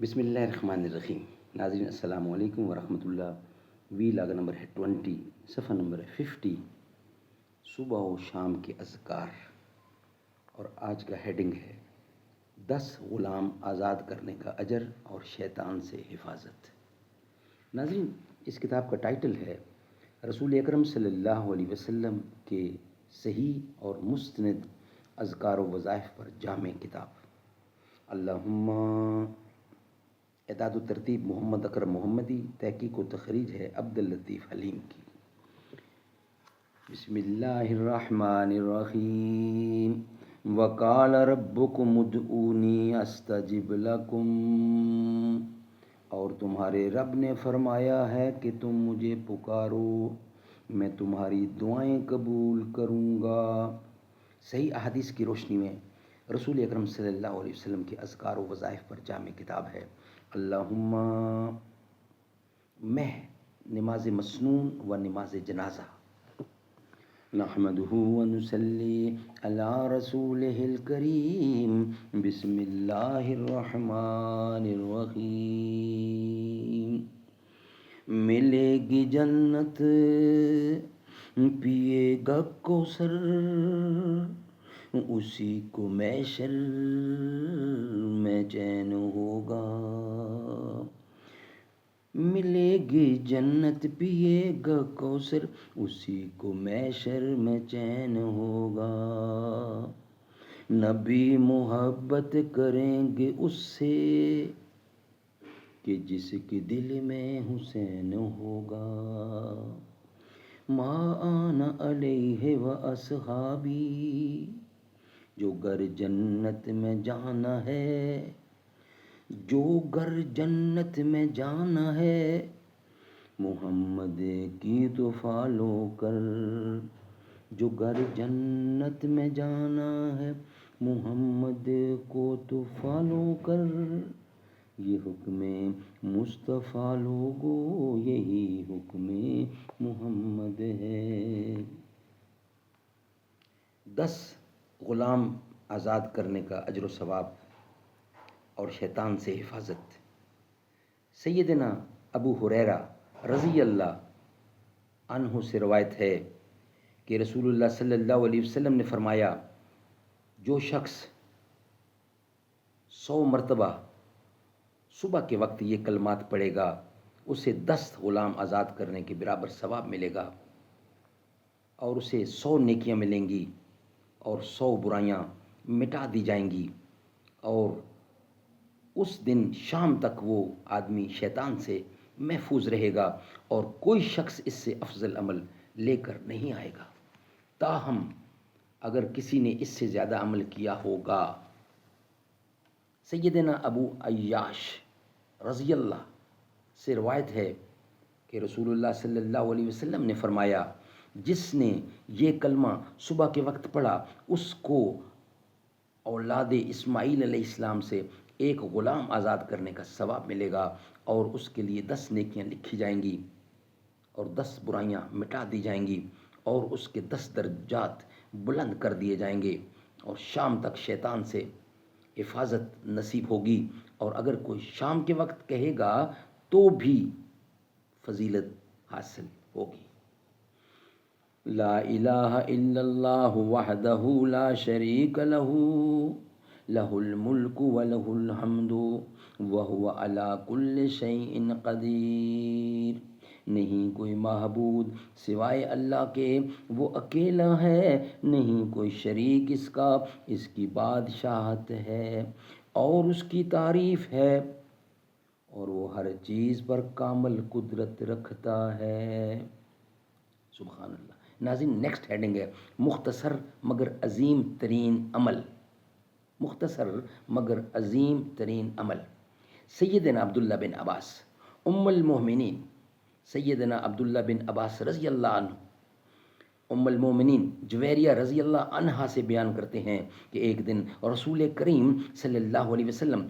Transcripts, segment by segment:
بسم اللہ الرحمن الرحیم. ناظرین السلام علیکم ورحمۃ اللہ. وی لاگ نمبر ہے 20، صفحہ نمبر ہے 50. صبح و شام کے اذکار، اور آج کا ہیڈنگ ہے 10 غلام آزاد کرنے کا اجر اور شیطان سے حفاظت. ناظرین، اس کتاب کا ٹائٹل ہے رسول اکرم صلی اللہ علیہ وسلم کے صحیح اور مستند اذکار و وظائف پر جامع کتاب. اللہم اعداد و ترتیب محمد اکرم محمدی، تحقیق و تخریج ہے عبد اللطیف حلیم کی. بسم اللہ الرحمن الرحیم. وقال ربکم ادعونی استجب لکم، اور تمہارے رب نے فرمایا ہے کہ تم مجھے پکارو، میں تمہاری دعائیں قبول کروں گا. صحیح احادیث کی روشنی میں رسول اکرم صلی اللہ علیہ وسلم کے اذکار و وظائف پر جامع کتاب ہے. اللہم مہ نماز مسنون و نماز جنازہ. نحمدہ و نصلی علی رسولہ الکریم. بسم اللہ الرحمن الرحیم. ملے گی جنت، پیے گا کوثر، اسی کو محشر میں چین ہوگا. ملے گی جنت، پیے گا کوثر، اسی کو محشر میں چین ہوگا. نبی محبت کریں گے اس سے کہ جس کے دل میں حسین ہوگا. ما آنا علیہ و اصحابی، جو گر جنت میں جانا ہے، جو گر جنت میں جانا ہے، محمد کی تو فالو کر. جو گر جنت میں جانا ہے، محمد کو تو فالو کر. یہ حکم مصطفیٰ لوگو، یہی حکم محمد ہے. 10 غلام آزاد کرنے کا اجر و ثواب اور شیطان سے حفاظت. سیدنا ابو ہریرہ رضی اللہ عنہ سے روایت ہے کہ رسول اللہ صلی اللہ علیہ وسلم نے فرمایا، جو شخص 100 مرتبہ صبح کے وقت یہ کلمات پڑھے گا، اسے 10 غلام آزاد کرنے کے برابر ثواب ملے گا، اور اسے 100 نیکیاں ملیں گی، اور 100 برائیاں مٹا دی جائیں گی. اور اس دن شام تک وہ آدمی شیطان سے محفوظ رہے گا، اور کوئی شخص اس سے افضل عمل لے کر نہیں آئے گا. تاہم اگر کسی نے اس سے زیادہ عمل کیا ہوگا. سیدنا ابو عیاش رضی اللہ سے روایت ہے کہ رسول اللہ صلی اللہ علیہ وسلم نے فرمایا، جس نے یہ کلمہ صبح کے وقت پڑھا، اس کو اولاد اسماعیل علیہ السلام سے ایک غلام آزاد کرنے کا ثواب ملے گا، اور اس کے لیے 10 نیکیاں لکھی جائیں گی، اور 10 برائیاں مٹا دی جائیں گی، اور اس کے 10 درجات بلند کر دیے جائیں گے، اور شام تک شیطان سے حفاظت نصیب ہوگی. اور اگر کوئی شام کے وقت کہے گا تو بھی فضیلت حاصل ہوگی. لا الہ الا اللہ وحدہ لا شریک لہ، لہ الملک ولہ الحمد وہو علی کل شیء قدیر. نہیں کوئی معبود سوائے اللہ کے، وہ اکیلا ہے، نہیں کوئی شریک اس کا، اس کی بادشاہت ہے اور اس کی تعریف ہے، اور وہ ہر چیز پر کامل قدرت رکھتا ہے. سبحان اللہ. ناظرین، نیکسٹ ہیڈنگ ہے مختصر مگر عظیم ترین عمل. مختصر مگر عظیم ترین عمل. سیدنا عبداللہ بن عباس ام المومنین، سیدنا عبداللہ بن عباس رضی اللہ عنہ ام المومنین جویریہ رضی اللہ عنہا سے بیان کرتے ہیں کہ ایک دن رسول کریم صلی اللہ علیہ وسلم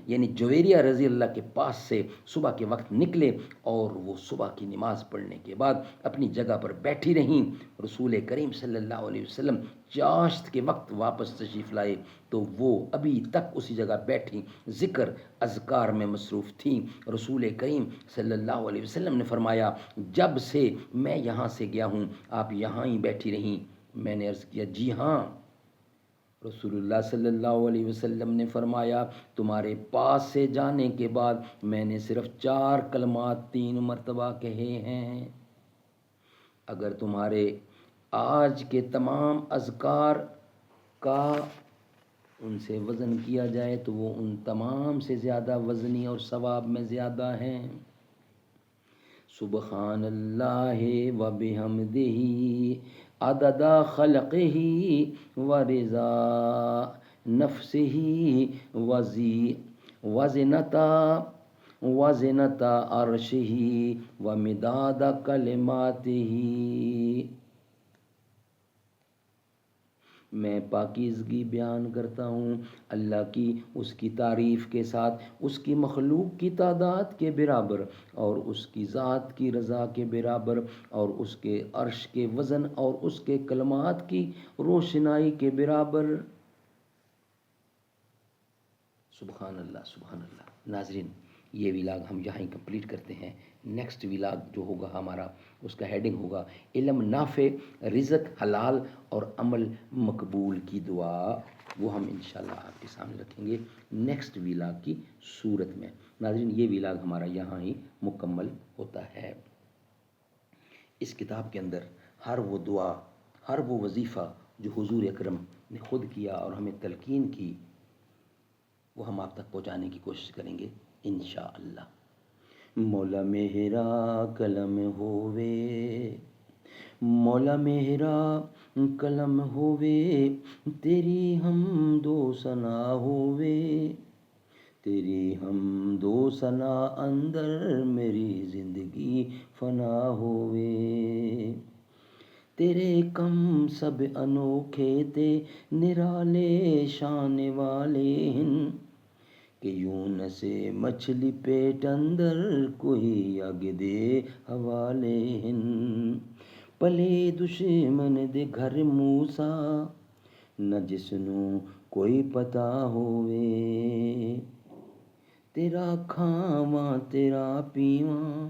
یعنی جویریہ رضی اللہ کے پاس سے صبح کے وقت نکلے، اور وہ صبح کی نماز پڑھنے کے بعد اپنی جگہ پر بیٹھی رہیں. رسول کریم صلی اللہ علیہ وسلم چاشت کے وقت واپس تشریف لائے تو وہ ابھی تک اسی جگہ بیٹھی ذکر اذکار میں مصروف تھیں۔ رسول کریم صلی اللہ علیہ وسلم نے فرمایا جب سے میں یہاں سے گیا ہوں آپ یہاں ہی بیٹھی رہیں؟ میں نے عرض کیا جی ہاں۔ رسول اللہ صلی اللہ علیہ وسلم نے فرمایا تمہارے پاس سے جانے کے بعد میں نے صرف 4 کلمات 3 مرتبہ کہے ہیں۔ اگر تمہارے آج کے تمام اذکار کا ان سے وزن کیا جائے تو وہ ان تمام سے زیادہ وزنی اور ثواب میں زیادہ ہیں۔ سبحان اللہ و بحمدہ عدد خلقہ و رضا نفسہ وزنتا عرشہ و مداد کلماتہ۔ میں پاکیزگی بیان کرتا ہوں اللہ کی، اس کی تعریف کے ساتھ اس کی مخلوق کی تعداد کے برابر اور اس کی ذات کی رضا کے برابر اور اس کے عرش کے وزن اور اس کے کلمات کی روشنائی کے برابر۔ سبحان اللہ سبحان اللہ۔ ناظرین یہ ولاگ ہم یہاں ہی کمپلیٹ کرتے ہیں۔ نیکسٹ ولاگ جو ہوگا ہمارا اس کا ہیڈنگ ہوگا علم نافع، رزق حلال اور عمل مقبول کی دعا۔ وہ ہم انشاءاللہ آپ کے سامنے رکھیں گے نیکسٹ ولاگ کی صورت میں۔ ناظرین یہ ولاگ ہمارا یہاں ہی مکمل ہوتا ہے۔ اس کتاب کے اندر ہر وہ دعا، ہر وہ وظیفہ جو حضور اکرم نے خود کیا اور ہمیں تلقین کی وہ ہم آپ تک پہنچانے کی کوشش کریں گے انشاءاللہ۔ مولا میرا قلم ہووے، مولا میرا قلم ہووے، تیری حمد و ثنا ہووے، تیری حمد و ثنا اندر میری زندگی فنا ہووے۔ تیرے کم سب انوکھے تے نرالے شان والے ہن، کہ یونس مچھلی پیٹ اندر کوئی اگ دے حوالے ہن۔ پلے دشمن دے گھر موسیٰ نہ جسنوں کوئی پتہ ہووے، تیرا کھاواں تیرا پیواں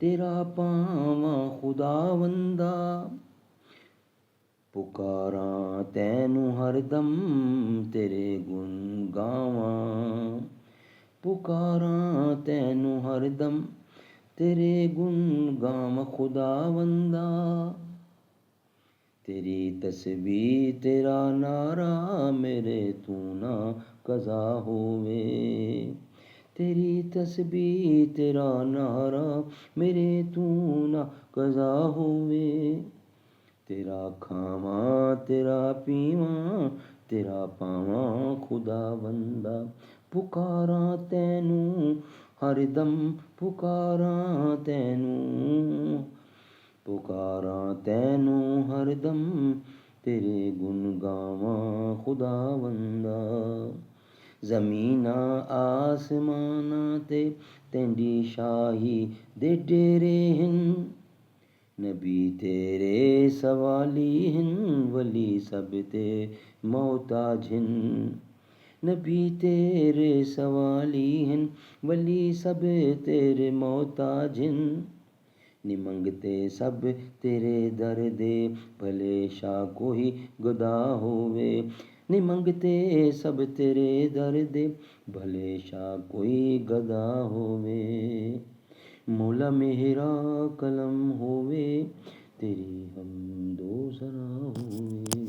تیرا پاواں خداوندا، پکاراں تینوں ہر دم تیرے گن گاواں، پکاراں تینوں ہر دم تیرے گن گاواں خداوندا۔ تیری تسبیح تیرا نعرہ میرے تو نہ قضا ہووے، تیری تسبیح تیرا نعرہ میرے تو نہ قضا ہووے، تیرا کھاواں تیرا پیواں تیرا پاواں خداوندا، پکاراں تینوں ہر دم پکاراں تینوں، پکاراں تینوں ہر دم تیرے گن گاواں خداوندا۔ زمیناں آسماناں تے تینڈی شاہی دے ڈیرے ہن، نبی تیرے سوالی ہن ولی سب تے محتاج ہن، نبی تیرے سوالی ہن ولی سب تیرے محتاج ہن، نی منگتے سب تیرے در دے بھلے شاہ کوئی گدا ہووے، نی منگتے سب تیرے در دے بھلے شاہ کوئی گدا ہووے۔ مولا میرا قلم ہووے، تیری حمد و ثنا ہووے۔